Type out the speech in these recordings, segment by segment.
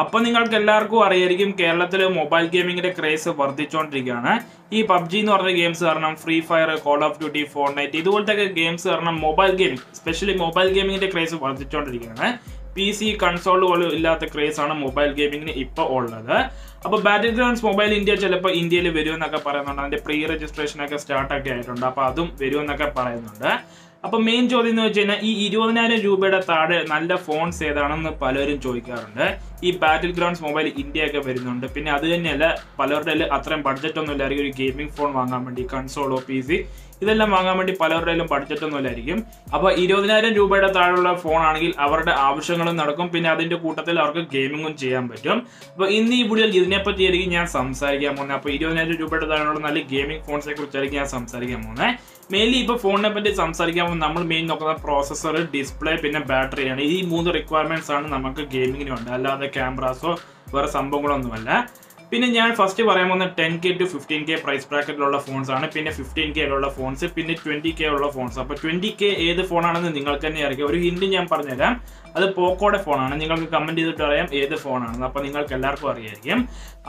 അപ്പോൾ നിങ്ങൾക്ക് എല്ലാവർക്കും അറിയായിരിക്കും കേരളത്തിൽ മൊബൈൽ ഗെയിമിങ്ങിന്റെ ക്രേസ് വർദ്ധിച്ചുകൊണ്ടിരിക്കുകയാണ്. ഈ പബ്ജി എന്ന് പറഞ്ഞ ഗെയിംസ് കാരണം, Free Fire, Call of Duty, Fortnite ഇതുപോലത്തെ ഗെയിംസ് കാരണം മൊബൈൽ ഗെയിമിംഗ്, സ്പെഷ്യലി മൊബൈൽ ഗെയിമിങ്ങിന്റെ ക്രേസ് വർദ്ധിച്ചുകൊണ്ടിരിക്കുകയാണ്. PC കൺസോൾ പോലും ഇല്ലാത്ത ക്രേസ് ആണ് മൊബൈൽ ഗെയിമിങ്ങിന് ഇപ്പോൾ ഉള്ളത്. അപ്പോൾ ബാറ്റിൽ ഗ്രൗണ്ട്സ് മൊബൈൽ ഇന്ത്യ ചിലപ്പോൾ ഇന്ത്യയിൽ വരുമെന്നൊക്കെ പറയുന്നുണ്ട്. അതിന്റെ പ്രീ രജിസ്ട്രേഷൻ ഒക്കെ സ്റ്റാർട്ടൊക്കെ ആയിട്ടുണ്ട്. അപ്പോൾ അതും വരുമെന്നൊക്കെ പറയുന്നുണ്ട്. അപ്പോൾ മെയിൻ ചോദ്യം എന്ന് വെച്ച് കഴിഞ്ഞാൽ ഈ 20,000 രൂപയുടെ താഴെ നല്ല ഫോൺസ് ഏതാണെന്ന് പലരും ചോദിക്കാറുണ്ട്. ഈ ബാറ്റിൽ ഗ്രൗണ്ട്സ് മൊബൈൽ ഇന്ത്യ ഒക്കെ വരുന്നുണ്ട്. പിന്നെ അത് തന്നെയല്ല, പലരുടെ അത്രയും ബഡ്ജറ്റ് ഒന്നും ഇല്ലായിരിക്കും ഒരു ഗെയിമിംഗ് ഫോൺ വാങ്ങാൻ വേണ്ടി. കൺസോളോ PC ഇതെല്ലാം വാങ്ങാൻ വേണ്ടി പലരുടെയും ബഡ്ജറ്റ് ഒന്നും ഇല്ലായിരിക്കും. അപ്പോൾ 20,000 രൂപയുടെ താഴെയുള്ള ഫോൺ ആണെങ്കിൽ അവരുടെ ആവശ്യങ്ങളും നടക്കും. പിന്നെ അതിന്റെ കൂട്ടത്തിൽ അവർക്ക് ഗെയിമിങ്ങും ചെയ്യാൻ പറ്റും. അപ്പോൾ ഇന്ന് ഈ വീഡിയോയിൽ ഇതിനെപ്പറ്റിയായിരിക്കും ഞാൻ സംസാരിക്കാൻ പോകുന്നത്. അപ്പോൾ 20,000 രൂപയുടെ താഴെയുള്ള നല്ല ഗെയിമിംഗ് ഫോൺസിനെ കുറിച്ചായിരിക്കും ഞാൻ സംസാരിക്കാൻ പോകുന്നത്. മെയിൻലി ഇപ്പോൾ ഫോണിനെ പറ്റി സംസാരിക്കാൻ നമ്മൾ മെയിൻ നോക്കുന്ന പ്രോസസ്സർ, ഡിസ്പ്ലേ, പിന്നെ ബാറ്ററിയാണ്. ഈ 3 റിക്വയർമെന്റ്സ് ആണ് നമുക്ക് ഗെയിമിങ്ങിന് ഉണ്ട്. അല്ലാതെ ക്യാമറാസോ വേറെ സംഭവങ്ങളൊന്നുമല്ല. പിന്നെ ഞാൻ ഫസ്റ്റ് പറയാൻ പോകുന്ന 10K to 15K price ബ്രാക്കറ്റിലുള്ള phones ആണ്. പിന്നെ 15K ഉള്ള ഫോൺസ്, പിന്നെ 20K ഉള്ള ഫോൺസ്. അപ്പോൾ 20K ഏത് ഫോണാണെന്ന് നിങ്ങൾക്ക് തന്നെ അറിയാം. ഒരു ഹിന്റ് ഞാൻ പറഞ്ഞുതരാം, അത് പോക്കോയുടെ ഫോണാണ്. നിങ്ങൾക്ക് കമന്റ് ചെയ്തിട്ട് അറിയാം ഏത് ഫോണാണെന്ന്. അപ്പോൾ നിങ്ങൾക്ക് എല്ലാവർക്കും അറിയായിരിക്കും.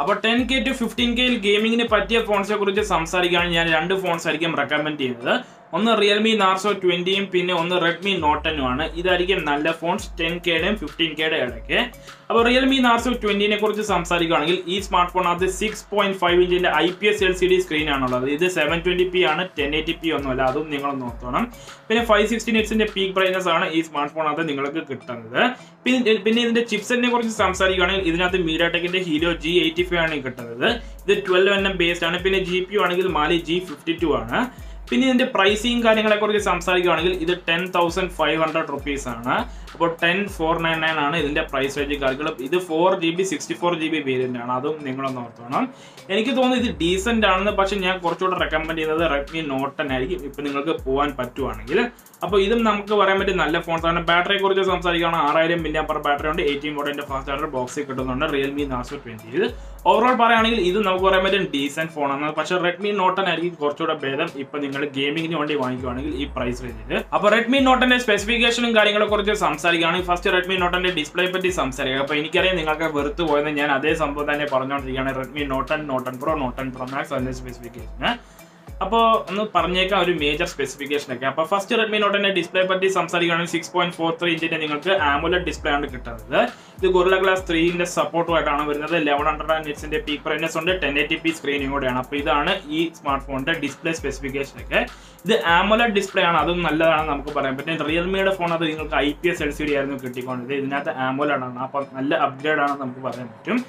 അപ്പോൾ 10K to 15K ഗെയിമിങ്ങിന് പറ്റിയ ഫോൺസിനെ കുറിച്ച് സംസാരിക്കുകയാണെങ്കിൽ ഞാൻ 2 ഫോൺസ് ആയിരിക്കും റെക്കമെൻഡ് ചെയ്യുന്നത്. ഒന്ന് റിയൽമി നാർസോ 20യും പിന്നെ ഒന്ന് റെഡ്മി നോട്ട് 10ഉം ആണ്. ഇതായിരിക്കും നല്ല ഫോൺസ് 10Kയുടെയും 15Kയുടെ ഇടയ്ക്ക്. അപ്പോൾ റിയൽമി നാർസോ 20നെ കുറിച്ച് സംസാരിക്കുകയാണെങ്കിൽ ഈ സ്മാർട്ട് ഫോൺ അത് 6.5 ഇഞ്ചിന്റെ IPS LCD സ്ക്രീൻ ആണുള്ളത്. ഇത് 720p ആണ്, 1080p ഒന്നുമല്ല. അതും നിങ്ങൾ നോക്കണം. പിന്നെ 560 നിറ്റ്സിന്റെ പീക്ക് ബ്രൈറ്റ്നസ് ആണ് ഈ സ്മാർട്ട് ഫോൺ അത് നിങ്ങൾക്ക് കിട്ടുന്നത്. പിന്നെ ഇതിന്റെ ചിപ്സെറ്റിനെ കുറിച്ച് സംസാരിക്കുകയാണെങ്കിൽ ഇതിനകത്ത് മീഡിയാടെക്കിന്റെ ഹീലോ G85 ആണ് കിട്ടുന്നത്. ഇത് 12nm ബേസ്ഡ് ആണ്. പിന്നെ GPU ആണെങ്കിൽ മാലി G52 ആണ്. പിന്നെ ഇതിന്റെ പ്രൈസിങ് കാര്യങ്ങളെ കുറിച്ച് സംസാരിക്കുകയാണെങ്കിൽ ഇത് 10,500 റുപ്പീസ് ആണ്. അപ്പോൾ 10,499 ആണ് ഇതിന്റെ പ്രൈസ് റേഞ്ച് കാര്യങ്ങൾ. ഇത് 4GB 64GB വേരിയന്റ് ആണ്. അതും നിങ്ങളൊന്ന് ഓർത്തോണം. എനിക്ക് തോന്നുന്നു ഇത് ഡീസെന്റ് ആണെന്ന്. പക്ഷെ ഞാൻ കുറച്ചുകൂടെ റെക്കമെൻഡ് ചെയ്യുന്നത് റെഡ്മി നോട്ട് 10 ആയിരിക്കും ഇപ്പൊ നിങ്ങൾക്ക് പോകാൻ പറ്റുവാണെങ്കിൽ. അപ്പോൾ ഇതും നമുക്ക് പറയാൻ പറ്റിയ നല്ല ഫോൺസ് ആണ്. ബാറ്ററിയെ കുറിച്ച് സംസാരിക്കുകയാണെങ്കിൽ 6000 mAh ബാറ്ററി ഉണ്ട്. 18 വോട്ടിന്റെ ഫാസ്റ്റ് ചാർജർ ബോക്സിൽ കിട്ടുന്നുണ്ട് റിയൽമി നാർസോ 20. ഇത് ഓവറോൾ പറയുകയാണെങ്കിൽ ഇത് നമുക്ക് പറയാൻ പറ്റും ഡീസെന്റ് ഫോണാണ്. പക്ഷെ റെഡ്മി നോട്ട് 10 ആയിരിക്കും കുറച്ചുകൂടെ ഭേദം ഇപ്പൊ നിങ്ങൾ ഗെയിമിങ്ങിന് വേണ്ടി വാങ്ങിക്കുവാണെങ്കിൽ ഈ പ്രൈസ് റേഞ്ചിൽ. അപ്പോൾ റെഡ്മി നോട്ട് 10ന്റെ സ്പെസിഫിക്കേഷനും കാര്യങ്ങളെ കുറിച്ച് സംസാരിക്കുകയാണെങ്കിൽ ഫസ്റ്റ് റെഡ്മി നോട്ട് 10ന്റെ ഡിസ്പ്ലേ പറ്റി സംസാരിക്കുക. അപ്പോൾ എനിക്കറിയാം നിങ്ങൾക്ക് വെറുത്ത് പോയെന്ന്. ഞാൻ അതേ സംഭവം തന്നെ പറഞ്ഞുകൊണ്ടിരിക്കുകയാണ്. Redmi Note 10, Note 10 Pro, Note 10 Pro Max അതിന്റെ സ്പെസിഫിക്കേഷൻ. അപ്പോൾ ഒന്ന് പറഞ്ഞേക്കാം ഒരു മേജർ സ്പെസിഫിക്കേഷൻ ഒക്കെ. അപ്പോൾ ഫസ്റ്റ് റെഡ്മി നോട്ട് 10ന്റെ ഡിസ്പ്ലേ പറ്റി സംസാരിക്കുകയാണെങ്കിൽ 6.43 ഇഞ്ചിന്റെ നിങ്ങൾക്ക് AMOLED ഡിസ്പ്ലേ ആണ് കിട്ടുന്നത്. ഇത് Gorilla Glass 3ന്റെ സപ്പോർട്ടുമായിട്ടാണ് വരുന്നത്. 1100 നിറ്റ്സിന്റെ പീക്ക് ബ്രൈറ്റ്നസ് ഉണ്ട്. 1080p സ്ക്രീനിങ് കൂടെയാണ്. അപ്പോൾ ഇതാണ് ഈ സ്മാർട്ട് ഫോണിന്റെ ഡിസ്പ്ലേ സ്പെസിഫിക്കേഷൻ ഒക്കെ. ഇത് AMOLED ഡിസ്പ്ലേ ആണ്. അതും നല്ലതാണെന്ന് നമുക്ക് പറയാൻ പറ്റും. റിയൽമിയുടെ ഫോൺ അത് നിങ്ങൾക്ക് IPS LCD ആയിരുന്നു കിട്ടിക്കൊണ്ടത്. ഇതിനകത്ത് AMOLED ആണ്. അപ്പോൾ നല്ല അപ്ഗ്രേഡ് ആണെന്ന് നമുക്ക് പറയാൻ പറ്റും.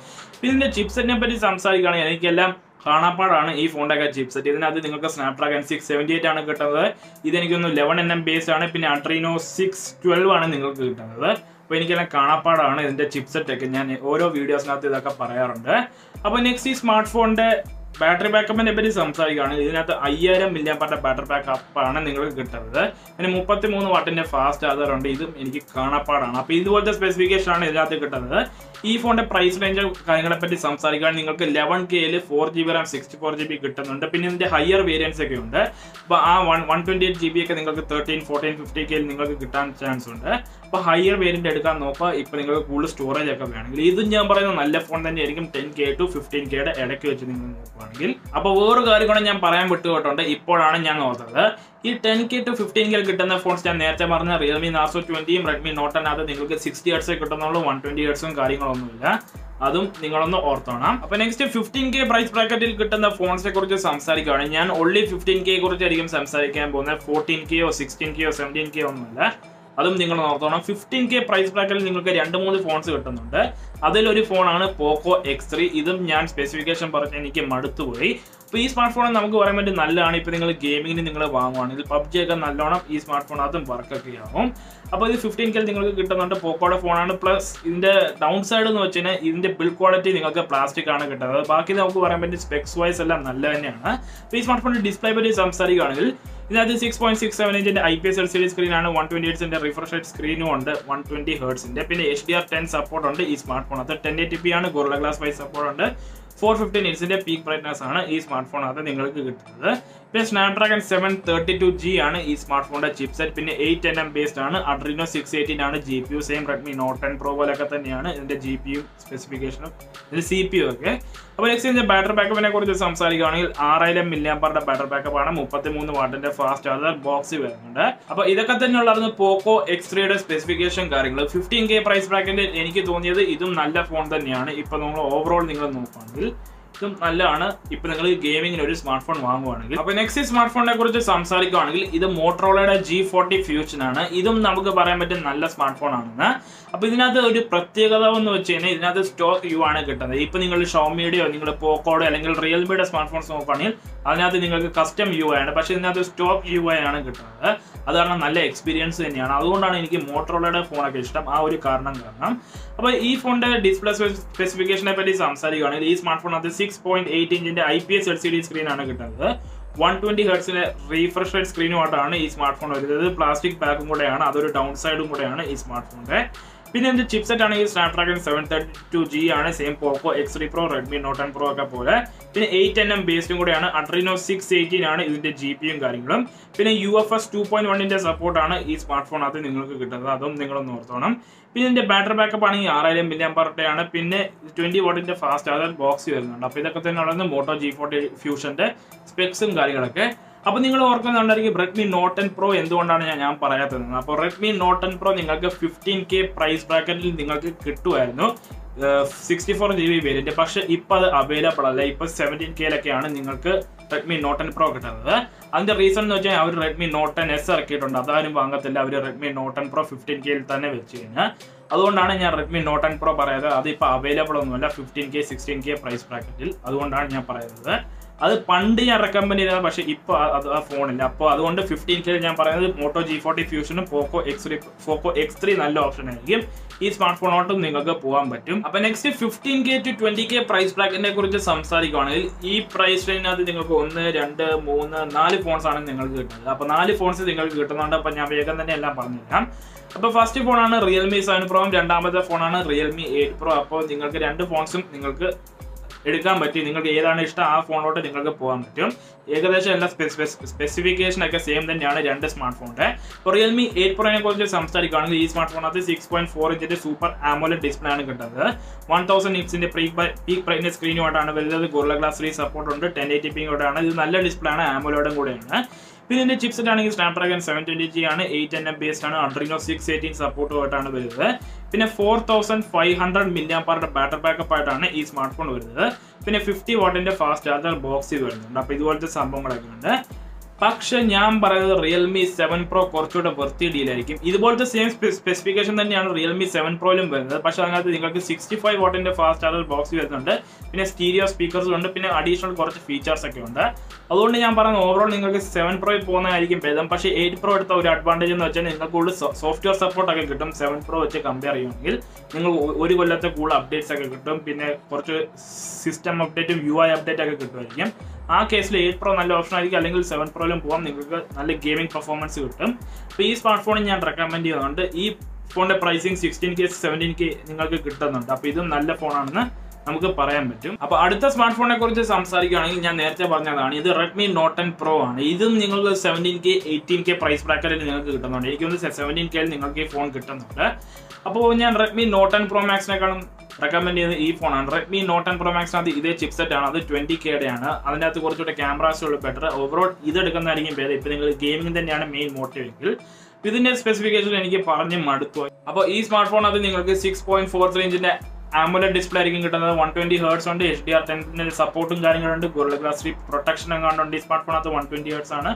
പിന്നെ ഇതിന്റെ ചിപ്സെറ്റിനെ പറ്റി സംസാരിക്കുകയാണെങ്കിൽ എനിക്കെല്ലാം കാണാപ്പാടാണ് ഈ ഫോണിന്റെ ഒക്കെ ചിപ്സെറ്റ്. ഇതിനകത്ത് നിങ്ങൾക്ക് സ്നാപ്ഡ്രാഗൺ 678 ആണ് കിട്ടുന്നത്. ഇതെനിക്കൊന്ന് 11nm ബേസ്ഡ് ആണ്. പിന്നെ Adreno 612 ആണ് നിങ്ങൾക്ക് കിട്ടുന്നത്. അപ്പോൾ എനിക്കെല്ലാം കാണാപ്പാടാണ് ഇതിന്റെ ചിപ്സെറ്റ് ഒക്കെ. ഞാൻ ഓരോ വീഡിയോസിനകത്ത് ഇതൊക്കെ പറയാറുണ്ട്. അപ്പോൾ നെക്സ്റ്റ് ഈ സ്മാർട്ട് ഫോണിന്റെ ബാറ്ററി ബാക്കപ്പിനെ പറ്റി സംസാരിക്കുകയാണെങ്കിൽ ഇതിനകത്ത് 5000 mAh ബാറ്ററി ബാക്കപ്പ് ആണ് നിങ്ങൾക്ക് കിട്ടുന്നത്. പിന്നെ 33 വാട്ടിന്റെ ഫാസ്റ്റ് ചാർജർ ഉണ്ട്. ഇതും എനിക്ക് കാണാപ്പാടാണ്. അപ്പോൾ ഇതുപോലത്തെ സ്പെസിഫിക്കേഷൻ ആണ് ഇതിനകത്ത് കിട്ടുന്നത്. ഈ ഫോണിന്റെ പ്രൈസ് റേഞ്ച് കാര്യങ്ങളെ പറ്റി സംസാരിക്കുകയാണെങ്കിൽ നിങ്ങൾക്ക് 11Kയിൽ 4GB RAM 64GB കിട്ടുന്നുണ്ട്. പിന്നെ ഇതിന്റെ ഹയർ വേരിയൻസ് ഒക്കെ ഉണ്ട്. അപ്പോൾ ആ 128GB ഒക്കെ നിങ്ങൾക്ക് 13, 14, 50Kയിൽ നിങ്ങൾക്ക് കിട്ടാൻ ചാൻസ് ഉണ്ട്. അപ്പോൾ ഹയർ വേരിയന്റ് എടുക്കാൻ നോക്കുക. ഇപ്പോൾ നിങ്ങൾക്ക് കൂടുതൽ സ്റ്റോറേജ് ഒക്കെ വേണമെങ്കിൽ ഇതും ഞാൻ പറയുന്നത് നല്ല ഫോൺ തന്നെയായിരിക്കും 10K to 15Kയുടെ ഇടയ്ക്ക് വെച്ച് നിങ്ങൾ നോക്കുകയാണെങ്കിൽ. അപ്പോൾ വേറൊരു കാര്യം കൂടെ ഞാൻ പറയാൻ വിട്ടുപോയിട്ടുണ്ട്. ഇപ്പോഴാണ് ഞാൻ ഓർത്തത്. ഈ 10K to 15K കിട്ടുന്ന ഫോൺസ് ഞാൻ നേരത്തെ പറഞ്ഞ റിയൽമി നാർസോ 20യും റെഡ്മി നോട്ട് 10 അത് നിങ്ങൾക്ക് 60 Hz കിട്ടുന്നുള്ളൂ. 120 Hz കാര്യങ്ങളൊന്നുമില്ല. അതും നിങ്ങളൊന്ന് ഓർത്തോണം. അപ്പോൾ നെക്സ്റ്റ് 15K പ്രൈസ് ബ്രാക്കറ്റിൽ കിട്ടുന്ന ഫോൺസിനെ കുറിച്ച് സംസാരിക്കുകയാണെങ്കിൽ ഞാൻ ഓൺലി 15K കുറിച്ചായിരിക്കും സംസാരിക്കാൻ പോകുന്നത്. 14Kയോ 16Kയോ 17K ഒന്നുമില്ല. അതും നിങ്ങൾ ഓർത്തോണം. 15K പ്രൈസ് ബ്രാക്കറ്റിൽ നിങ്ങൾക്ക് 2-3 ഫോൺസ് കിട്ടുന്നുണ്ട്. അതിലൊരു ഫോണാണ് പോക്കോ X3. ഇതും ഞാൻ സ്പെസിഫിക്കേഷൻ പറഞ്ഞ് എനിക്ക് മടുത്തുപോയി. അപ്പോൾ ഈ സ്മാർട്ട് ഫോൺ നമുക്ക് പറയാൻ വേണ്ടി നല്ലതാണ്. ഇപ്പോൾ നിങ്ങൾ ഗെയിമിങ്ങിന് നിങ്ങൾ വാങ്ങുവാണെങ്കിൽ PUBG ഒക്കെ നല്ലോണം ഈ സ്മാർട്ട് ഫോൺ അതും വർക്കൊക്കെ ആവും. അപ്പോൾ ഇത് 15K നിങ്ങൾക്ക് കിട്ടുന്നുണ്ട്. പോക്കോയുടെ ഫോണാണ്. പ്ലസ് ഇതിന്റെ ഡൗൺ സൈഡ് എന്ന് വെച്ച് കഴിഞ്ഞാൽ ഇതിന്റെ ബിൽഡ് ക്വാളിറ്റി നിങ്ങൾക്ക് പ്ലാസ്റ്റിക് ആണ് കിട്ടുന്നത്. ബാക്കി നമുക്ക് പറയാൻ പറ്റും സ്പെക്സ് വൈസ് എല്ലാം നല്ല തന്നെയാണ്. അപ്പോൾ ഈ സ്മാർട്ട് ഫോണിന്റെ ഡിസ്പ്ലേ പറ്റി സംസാരിക്കുകയാണെങ്കിൽ ഇതിനകത്ത് 6.67 ഇഞ്ചിന്റെ IPS LCD സ്ക്രീനാണ്. 120 Hzന്റെ റിഫ്രഷ് റേറ്റ് സ്ക്രീനും ഉണ്ട്. 120 Hzന്റെ പിന്നെ HDR10 സപ്പോർട്ട് ഉണ്ട് ഈ സ്മാർട്ട് ഫോൺ. അത് 1080p ആണ്. Gorilla Glass 5 സപ്പോർട്ട് ഉണ്ട്. 450 Hzന്റെ പീക്ക് ബ്രൈറ്റ്നസ് ആണ് ഈ സ്മാർട്ട് ഫോൺ അത് നിങ്ങൾക്ക് കിട്ടുന്നത്. പിന്നെ സ്നാപ്ഡ്രാഗൺ 732G ആണ് ഈ സ്മാർട്ട് ഫോണിന്റെ ചിപ്സെറ്റ്. പിന്നെ 8nm ബേസ്ഡ് ആണ്. Adreno 618 ആണ് GPU. Same Redmi Note 10 Pro പോലൊക്കെ തന്നെയാണ് ഇതിന്റെ GPU സ്പെസിഫിക്കേഷനും ഇതിന്റെ CPU ഒക്കെ. അപ്പോൾ നെക്സ്റ്റ് ഇതിന്റെ ബാറ്ററി ബാക്കപ്പിനെ കുറിച്ച് സംസാരിക്കുകയാണെങ്കിൽ 6000 mAh ബാറ്ററി ബാക്കപ്പ് ആണ്. 33 വാട്ടിന്റെ ഫാസ്റ്റ് ചാർജർ ബോക്സ് വരുന്നുണ്ട്. അപ്പോൾ ഇതൊക്കെ തന്നെയുള്ളായിരുന്നു പോക്കോ X3യുടെ സ്പെസിഫിക്കേഷൻ കാര്യങ്ങൾ. 15K പ്രൈസ് ബ്രാക്കറ്റിൽ എനിക്ക് തോന്നിയത് ഇതും നല്ല ഫോൺ തന്നെയാണ്. ഇപ്പൊ നമ്മൾ ഓവറോൾ നിങ്ങൾ നോക്കുകയാണെങ്കിൽ ഇതും നല്ലതാണ് ഇപ്പൊ നിങ്ങൾ ഗെയിമിങ്ങിന് ഒരു സ്മാർട്ട് ഫോൺ വാങ്ങുവാണെങ്കിൽ. അപ്പൊ നെക്സ്റ്റ് സ്മാർട്ട് ഫോണിനെ കുറിച്ച് സംസാരിക്കുകയാണെങ്കിൽ ഇത് മോട്ടറോളയുടെ G40 ഫ്യൂഷൻ ആണ്. ഇതും നമുക്ക് പറയാൻ പറ്റും നല്ല സ്മാർട്ട് ഫോൺ ആണെന്ന്. അപ്പൊ ഇതിനകത്ത് ഒരു പ്രത്യേകത എന്ന് വെച്ച് കഴിഞ്ഞാൽ ഇതിനകത്ത് സ്റ്റോക്ക് യു ആണ് കിട്ടുന്നത്. ഇപ്പൊ നിങ്ങൾ ഷോമിയുടെയോ നിങ്ങൾ പോക്കോയുടെ അല്ലെങ്കിൽ റിയൽമിയുടെ സ്മാർട്ട് ഫോൺസ് നോക്കുകയാണെങ്കിൽ അതിനകത്ത് നിങ്ങൾക്ക് കസ്റ്റം യു ആണ്. പക്ഷെ ഇതിനകത്ത് സ്റ്റോക്ക് യു ആണ് കിട്ടുന്നത്. അത് കാരണം നല്ല എക്സ്പീരിയൻസ് തന്നെയാണ്. അതുകൊണ്ടാണ് എനിക്ക് മോട്ടറോളയുടെ ഫോണൊക്കെ ഇഷ്ടം. ആ ഒരു കാരണം. അപ്പോൾ ഈ ഫോണിന്റെ ഡിസ്പ്ലേ സ്പെസിഫിക്കേഷനെ പറ്റി സംസാരിക്കുകയാണെങ്കിൽ ഈ സ്മാർട്ട് ഫോണിനകത്ത് 6.8 ഇഞ്ചിന്റെ IPS LCD സ്ക്രീൻ ആണ് കിട്ടുന്നത്. 120 ഹെർട്സിന്റെ റീഫ്രഷ് റേറ്റ് സ്ക്രീനുമായിട്ടാണ് ഈ സ്മാർട്ട് ഫോൺ വരുന്നത്. പ്ലാസ്റ്റിക് ബാക്കും കൂടെയാണ്. അതൊരു ഡൗൺ സൈഡും കൂടെയാണ് ഈ സ്മാർട്ട് ഫോണിന്റെ. പിന്നെ ഇതിന്റെ ചിപ്സെറ്റ് ആണെങ്കിൽ സ്നാപ്ഡ്രാഗൺ 732G ആണ്. സെയിം പോക്കോ X3 Pro, Redmi Note 10 Pro ഒക്കെ പോലെ. പിന്നെ 8nm ബേസ്ഡും കൂടെയാണ്. Adreno 618 ആണ് ഇതിന്റെ GPUം കാര്യങ്ങളും. പിന്നെ UFS 2.1ന്റെ സപ്പോർട്ടാണ് ഈ സ്മാർട്ട് ഫോണിനകത്ത് നിങ്ങൾക്ക് കിട്ടുന്നത്. അതും നിങ്ങളൊന്ന് ഓർത്തോണം. പിന്നെ ഇതിന്റെ ബാറ്ററി ബാക്കപ്പ് ആണെങ്കിൽ 6000 mAh ആണ്. പിന്നെ 20 വാട്ടിന്റെ ഫാസ്റ്റ് ചാർജർ ബോക്സ് വരുന്നുണ്ട്. അപ്പോൾ ഇതൊക്കെ തന്നെയാണ് മോട്ടോ G40 ഫ്യൂഷന്റെ സ്പെക്സും കാര്യങ്ങളൊക്കെ. അപ്പോൾ നിങ്ങൾ ഓർക്കുന്നുണ്ടായിരിക്കും Redmi Note 10 Pro എന്തുകൊണ്ടാണ് ഞാൻ പറയാത്തത്. അപ്പോൾ Redmi Note 10 Pro നിങ്ങൾക്ക് 15K പ്രൈസ് ബ്രാക്കറ്റിൽ നിങ്ങൾക്ക് കിട്ടുമായിരുന്നു 64GB വേരിയന്റ്. പക്ഷെ ഇപ്പൊ അത് അവൈലബിൾ അല്ല. ഇപ്പൊ 17Kയിലൊക്കെയാണ് നിങ്ങൾക്ക് Redmi Note 10 Pro കിട്ടുന്നത്. അതിന്റെ റീസൺ എന്ന് വെച്ചാൽ അവർ Redmi Note 10S ഇറക്കിയിട്ടുണ്ട്. അതാരും വാങ്ങത്തില്ല. അവർ Redmi Note 10 Pro 15Kയിൽ തന്നെ വെച്ച് കഴിഞ്ഞാൽ. അതുകൊണ്ടാണ് ഞാൻ Redmi Note 10 Pro പറയുന്നത്. അതിപ്പോ അവൈലബിൾ ഒന്നുമല്ല 15K 16K പ്രൈസ് ബ്രാക്കറ്റിൽ. അതുകൊണ്ടാണ് ഞാൻ പറയുന്നത്. അത് പണ്ട് ഞാൻ റെക്കമെൻഡ് ചെയ്തതാണ്. പക്ഷെ ഇപ്പൊ ആ ഫോണില്ല. അപ്പോൾ അതുകൊണ്ട് 15K ഞാൻ പറയുന്നത് മോട്ടോ G40 ഫ്യൂഷനും പോക്കോ X3 നല്ല ഓപ്ഷൻ ആയിരിക്കും. ഈ സ്മാർട്ട് ഫോണോട്ടും നിങ്ങൾക്ക് പോകാൻ പറ്റും. അപ്പൊ next 15K to 20K price ബ്രാക്കറ്റിനെ കുറിച്ച് സംസാരിക്കുകയാണെങ്കിൽ ഈ പ്രൈസ് റേഞ്ചിനകത്ത് നിങ്ങൾക്ക് 1, 2, 3, 4 ഫോൺസ് ആണ് നിങ്ങൾക്ക് കിട്ടുന്നത്. അപ്പൊ 4 ഫോൺസ് നിങ്ങൾക്ക് കിട്ടുന്നുണ്ട്. അപ്പൊ ഞാൻ വേഗം തന്നെ എല്ലാം പറഞ്ഞുതരാം. അപ്പോൾ ഫസ്റ്റ് ഫോണാണ് Realme 7 Pro, രണ്ടാമത്തെ ഫോണാണ് Realme 8 Pro. അപ്പോൾ നിങ്ങൾക്ക് 2 ഫോൺസും നിങ്ങൾക്ക് എടുക്കാൻ പറ്റും. നിങ്ങൾക്ക് ഏതാണ് ഇഷ്ടം ആ ഫോണിലോട്ട് നിങ്ങൾക്ക് പോകാൻ പറ്റും. ഏകദേശം എല്ലാ സ്പെസിഫിക്കേഷൻ ഒക്കെ സെയിം തന്നെയാണ് രണ്ട് സ്മാർട്ട് ഫോണിന്റെ. ഇപ്പോൾ Realme 8 Proനെ കുറിച്ച് സംസാരിക്കുകയാണെങ്കിൽ ഈ സ്മാർട്ട് ഫോണിനകത്ത് 6.4 ഇഞ്ചിന്റെ സൂപ്പർ AMOLED ഡിസ്പ്ലേ ആണ് കിട്ടുന്നത്. 1000 നിറ്റ്സിന്റെ പീക്ക് ബ്രൈറ്റ്നസ് സ്ക്രീനുമായിട്ടാണ് വരുന്നത്. Gorilla Glass 3 സപ്പോർട്ട് ഉണ്ട്. 1080p കൂടെയാണ്. ഇത് നല്ല ഡിസ്പ്ലേ ആണ്. AMOLEDും കൂടെയാണ്. പിന്നെ ഇതിന്റെ ചിപ്സെറ്റ് ആണെങ്കിൽ സ്നാപ്ഡ്രാഗൺ 720G ആണ്. 8nm ബേസ്ഡ് ആണ്. Adreno 618 സപ്പോർട്ടുമായിട്ടാണ് വരുന്നത്. പിന്നെ 4500 mAh ബാറ്ററി ബാക്കപ്പ് ആയിട്ടാണ് ഈ സ്മാർട്ട് ഫോൺ വരുന്നത്. പിന്നെ 50 വാട്ടിന്റെ ഫാസ്റ്റ് ചാർജർ ബോക്സ് വരുന്നുണ്ട്. അപ്പോൾ ഇതുപോലത്തെ സംഭവങ്ങളൊക്കെ ഉണ്ട്. പക്ഷെ ഞാൻ പറയുന്നത് Realme 7 Pro കുറച്ചുകൂടെ വെർത്തി ഡീലായിരിക്കും. ഇതുപോലത്തെ സെയിം സ്പെസിഫിക്കേഷൻ തന്നെയാണ് Realme 7 Proയിലും വരുന്നത്. പക്ഷെ അതിനകത്ത് നിങ്ങൾക്ക് 65 വാട്ടിന്റെ ഫാസ്റ്റ് ചാർജർ ബോക്സ് വരുന്നുണ്ട്. പിന്നെ സ്റ്റീരിയോ സ്പീക്കേഴ്സ് ഉണ്ട്. പിന്നെ അഡീഷണൽ കുറച്ച് ഫീച്ചേഴ്സ് ഒക്കെ ഉണ്ട്. അതുകൊണ്ട് ഞാൻ പറയുന്നത് ഓവറോൾ നിങ്ങൾക്ക് 7 Proയിൽ പോകുന്നതായിരിക്കും ഭേദം. പക്ഷേ 8 Pro എടുത്ത ഒരു അഡ്വാൻറ്റേജ് എന്ന് വെച്ചാൽ നിങ്ങൾക്ക് കൂടുതൽ സോഫ്റ്റ്വെയർ സപ്പോർട്ട് ഒക്കെ കിട്ടും. 7 Pro വെച്ച് കമ്പയർ ചെയ്യുമെങ്കിൽ നിങ്ങൾ ഒരു കൊല്ലത്തെ കൂടുതൽ അപ്ഡേറ്റ്സ് ഒക്കെ കിട്ടും. പിന്നെ കുറച്ച് സിസ്റ്റം അപ്ഡേറ്റും UI അപ്ഡേറ്റ് ഒക്കെ കിട്ടുമായിരിക്കും. ആ കേസിൽ 8 Pro നല്ല ഓപ്ഷൻ ആയിരിക്കും. അല്ലെങ്കിൽ 7 Proയിലും പോകാം. നിങ്ങൾക്ക് നല്ല ഗെയിമിംഗ് പെർഫോമൻസ് കിട്ടും. അപ്പോൾ ഈ സ്മാർട്ട് ഫോൺ ഞാൻ റെക്കമെൻഡ് ചെയ്യുന്നുണ്ട്. ഈ ഫോണിന്റെ പ്രൈസിങ് 16K 17K നിങ്ങൾക്ക് കിട്ടുന്നുണ്ട്. അപ്പോൾ ഇതും നല്ല ഫോണാണെന്ന് നമുക്ക് പറയാൻ പറ്റും. അപ്പോൾ അടുത്ത സ്മാർട്ട് ഫോണിനെ കുറിച്ച് സംസാരിക്കുകയാണെങ്കിൽ ഞാൻ നേരത്തെ പറഞ്ഞതാണ് ഇത് Redmi Note 10 Pro ആണ്. ഇതും നിങ്ങൾക്ക് 17K 18K പ്രൈസ് ബ്രാക്കറ്റിൽ നിങ്ങൾക്ക് കിട്ടുന്നുണ്ട്. എനിക്ക് തോന്നുന്നു 17Kയിൽ നിങ്ങൾക്ക് ഈ ഫോൺ കിട്ടുന്നുണ്ട്. അപ്പോൾ ഞാൻ Redmi Note 10 Pro Maxനേക്കാളും റെക്കമെൻഡ് ചെയ്യുന്നത് ഈ ഫോണാണ്. Redmi Note 10 Pro Maxനകത്ത് ഇതേ ചിപ്സെറ്റ് ആണ്. അത് 20Kയുടെ ആണ്. അതിനകത്ത് കുറച്ചുകൂടെ ക്യാമറാസുകൾ ബെറ്റർ. ഓവറോൾ ഇത് എടുക്കുന്നതായിരിക്കും ഭേദം. ഇപ്പം നിങ്ങൾ ഗെയിമിംഗ് തന്നെയാണ് മെയിൻ മോട്ടീവ് എങ്കിൽ ഇതിന്റെ സ്പെസിഫിക്കേഷൻ എനിക്ക് പറഞ്ഞ് മടുത്തു. അപ്പോൾ ഈ സ്മാർട്ട് ഫോൺ അത് നിങ്ങൾക്ക് 6.43 ഇഞ്ചിന്റെ AMOLED ഡിസ്പ്ലേ ആയിരിക്കും കിട്ടുന്നത്. 120 Hz ഉണ്ട്. HDR10 സപ്പോർട്ടും കാര്യങ്ങളുണ്ട്. Gorilla Glass 3 പ്രൊട്ടക്ഷൻ എങ്ങാണ്ടുണ്ട്. ഈ സ്മാർട്ട് ഫോണകത്ത് 120 Hz ആണ്.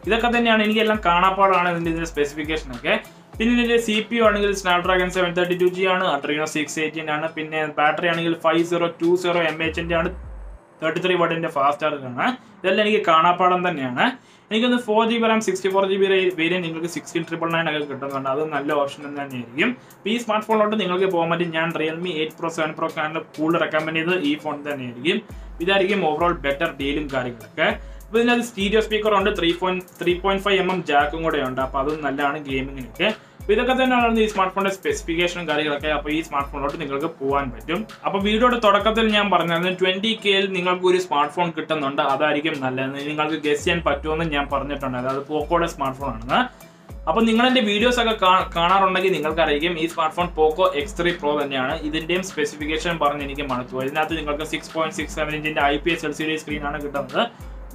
ഇതൊക്കെ തന്നെയാണ് എനിക്കെല്ലാം കാണാപ്പാടാണ് ഇതിന്റെ സ്പെസിഫിക്കേഷൻ ഒക്കെ. പിന്നെ ഇതിന്റെ CPU ആണെങ്കിൽ സ്നാപ്ഡ്രാഗൺ 732G ആണ്. Adreno 618 ആണ്. പിന്നെ ബാറ്ററി ആണെങ്കിൽ 5020 mAh ആണ്. 33 വാട്ടിന്റെ ഫാസ്റ്റ് ചാർജ് ആണ്. ഇതെല്ലാം എനിക്ക് കാണാപ്പാടം തന്നെയാണ്. എനിക്കൊന്ന് 4GB RAM 64GB വേരിയന്റ് നിങ്ങൾക്ക് 16999 ഒക്കെ കിട്ടുന്നുണ്ട്. അത് നല്ല ഓപ്ഷൻ തന്നെയായിരിക്കും. ഈ സ്മാർട്ട് ഫോണിലോട്ട് നിങ്ങൾക്ക് പോകാൻ പറ്റും. ഞാൻ Realme 8 Pro 7 Pro കൂടുതൽ റെക്കമെൻഡ് ചെയ്തത് ഈ ഫോൺ തന്നെയായിരിക്കും. ഇതായിരിക്കും ഓവറോൾ ബെറ്റർ ഡീലും കാര്യങ്ങളൊക്കെ. അപ്പോൾ ഇതിനകത്ത് സ്റ്റീരിയോ സ്പീക്കർ ഉണ്ട്. 3.5mm ജാക്കും കൂടെ ഉണ്ട്. അപ്പോൾ അതും നല്ലതാണ് ഗെയിമിങ്ങിനൊക്കെ. അപ്പോൾ ഇതൊക്കെ തന്നെയാണ് ഈ സ്മാർട്ട് ഫോണിന്റെ സ്പെസിഫിക്കേഷനും കാര്യങ്ങളൊക്കെ. അപ്പോൾ ഈ സ്മാർട്ട് ഫോണിലോട്ട് നിങ്ങൾക്ക് പോകാൻ പറ്റും. അപ്പോൾ വീഡിയോയുടെ തുടക്കത്തിൽ ഞാൻ പറഞ്ഞായിരുന്നു 20K നിങ്ങൾക്ക് ഒരു സ്മാർട്ട് ഫോൺ കിട്ടുന്നുണ്ട്, അതായിരിക്കും നല്ലത്. നിങ്ങൾക്ക് ഗസ് ചെയ്യാൻ പറ്റുമെന്ന് ഞാൻ പറഞ്ഞിട്ടുണ്ട്. അതായത് പോക്കോയുടെ സ്മാർട്ട് ഫോൺ ആണെന്ന്. അപ്പോൾ നിങ്ങൾ എൻ്റെ വീഡിയോസ് ഒക്കെ കാണാറുണ്ടെങ്കിൽ നിങ്ങൾക്കറിയാം ഈ സ്മാർട്ട് ഫോൺ പോക്കോ X3 Pro തന്നെയാണ്. ഇതിൻ്റെയും സ്പെസിഫിക്കേഷൻ പറഞ്ഞ് എനിക്ക് മടുത്തു. ഇതിനകത്ത് നിങ്ങൾക്ക് 6.67 ഇഞ്ചിന്റെ IPS LCD സ്ക്രീനാണ് കിട്ടുന്നത്.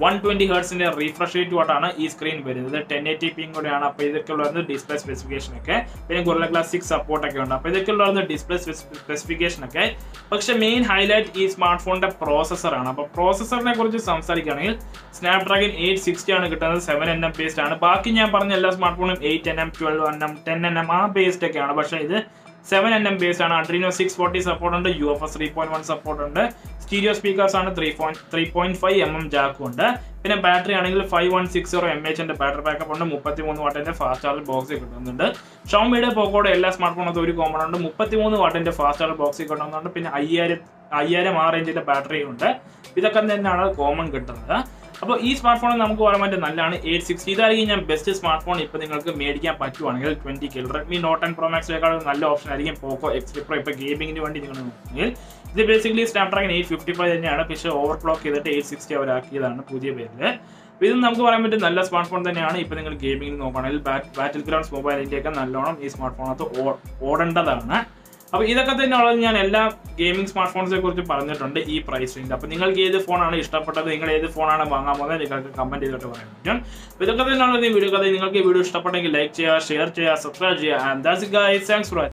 120 ഹെർട്സിന്റെ റീഫ്രഷ് റേറ്റ് ആണ് ഈ സ്ക്രീൻ വരുന്നത്. 1080p കൂടെയാണ്. അപ്പോൾ ഇതൊക്കെ ഉള്ളത് ഡിസ്പ്ലേ സ്പെസിഫിക്കേഷൻ ഒക്കെ. പിന്നെ Gorilla Glass 6 സപ്പോർട്ട് ഒക്കെ ഉണ്ട്. അപ്പോൾ ഇതൊക്കെ ഉള്ളത് ഡിസ്പ്ലേ സ്പെസിഫിക്കേഷൻ ഒക്കെ. പക്ഷെ മെയിൻ ഹൈലൈറ്റ് ഈ സ്മാർട്ട് ഫോണിന്റെ പ്രോസസ്സറാണ്. അപ്പോൾ പ്രോസസ്സറിനെ കുറിച്ച് സംസാരിക്കുകയാണെങ്കിൽ Snapdragon 860 ആണ് കിട്ടുന്നത്. 7nm ബേസ്ഡ് ആണ്. ബാക്കി ഞാൻ പറഞ്ഞ എല്ലാ സ്മാർട്ട് ഫോണും 8nm 12nm 10nm ആ ബേസ്ഡ് ഒക്കെയാണ്. പക്ഷേ ഇത് 7nm ബേസ്ഡ് ആണ്. Adreno 640 സപ്പോർട്ട് ഉണ്ട്. UFS 3.1 സപ്പോർട്ട് ഉണ്ട്. സ്റ്റീരിയോ സ്പീക്കേഴ്സ് ആണ്. 3.5mm ജാക്കും ഉണ്ട്. പിന്നെ ബാറ്ററി ആണെങ്കിൽ 5160 mAh ബാറ്ററി ബാക്കപ്പ് ഉണ്ട്. 33 വാട്ടിന്റെ ഫാസ്റ്റ് ചാർജ് ബോക്സ് കിട്ടുന്നുണ്ട്. ഷോമിയുടെ പോക്കോയുടെ എല്ലാ സ്മാർട്ട് ഫോണും ഒരു കോമൺ ഉണ്ട്. 33 വാട്ടിന്റെ ഫാസ്റ്റ് ചാർജ് ബോക്സ് കിട്ടുന്നുണ്ട്. പിന്നെ 5000 ആ റേഞ്ചിന്റെ ബാറ്ററി ഉണ്ട്. ഇതൊക്കെ തന്നെയാണ് കോമൺ കിട്ടുന്നത്. അപ്പോൾ ഈ സ്മാർട്ട് ഫോൺ നമുക്ക് പറയാൻ പറ്റും നല്ലതാണ്. 860 ഇതായിരിക്കും ഞാൻ ബെസ്റ്റ് സ്മാർട്ട് ഫോൺ ഇപ്പോൾ നിങ്ങൾക്ക് മേടിക്കാൻ പറ്റുവാണെങ്കിൽ 20K. Redmi Note 10 Pro Max-ലേക്കാളും നല്ല ഓപ്ഷൻ ആയിരിക്കും പോക്കോ X3 Pro. ഇപ്പോൾ ഗെയിമിങ്ങിന് വേണ്ടി നിങ്ങൾ നോക്കുകയാണെങ്കിൽ ഇത് ബേസിക്കലി Snapdragon 855 തന്നെയാണ്. പക്ഷേ ഓവർക്ലോക്ക് ചെയ്തിട്ട് 860 അവരാക്കിയതാണ് പുതിയ പേരിൽ. ഇത് നമുക്ക് പറയാൻ പറ്റും നല്ല സ്മാർട്ട് ഫോൺ തന്നെയാണ്. ഇപ്പോൾ നിങ്ങൾ ഗെയിമിങ്ങിന് നോക്കുകയാണെങ്കിൽ ബാറ്റിൽ ഗ്രൗണ്ട്സ് മൊബൈലിൻ്റെയൊക്കെ നല്ലോണം ഈ സ്മാർട്ട് ഫോണകത്ത് ഓടേണ്ടതാണ്. അപ്പോൾ ഇതൊക്കെ തന്നെയുള്ളത് ഞാൻ എല്ലാ ഗെയിമിംഗ് സ്മാർട്ട് ഫോൺസിനെ കുറിച്ച് പറഞ്ഞിട്ടുണ്ട് ഈ പ്രൈസ് റേഞ്ച്. അപ്പോൾ നിങ്ങൾക്ക് ഏത് ഫോണാണ് ഇഷ്ടപ്പെട്ടത്, നിങ്ങൾ ഏത് ഫോണാണ് വാങ്ങാൻ പോകുന്നത് നിങ്ങൾക്ക് കമന്റ് ചെയ്തിട്ട് പറയാൻ പറ്റും. അപ്പോൾ ഇതൊക്കെ തന്നെയുള്ളത് ഈ വീഡിയോ. നിങ്ങൾക്ക് ഈ വീഡിയോ ഇഷ്ടപ്പെട്ടെങ്കിൽ ലൈക്ക് ചെയ്യുക, ഷെയർ ചെയ്യുക, സബ്സ്ക്രൈബ് ചെയ്യുക. And that's it guys. Thanks for watching.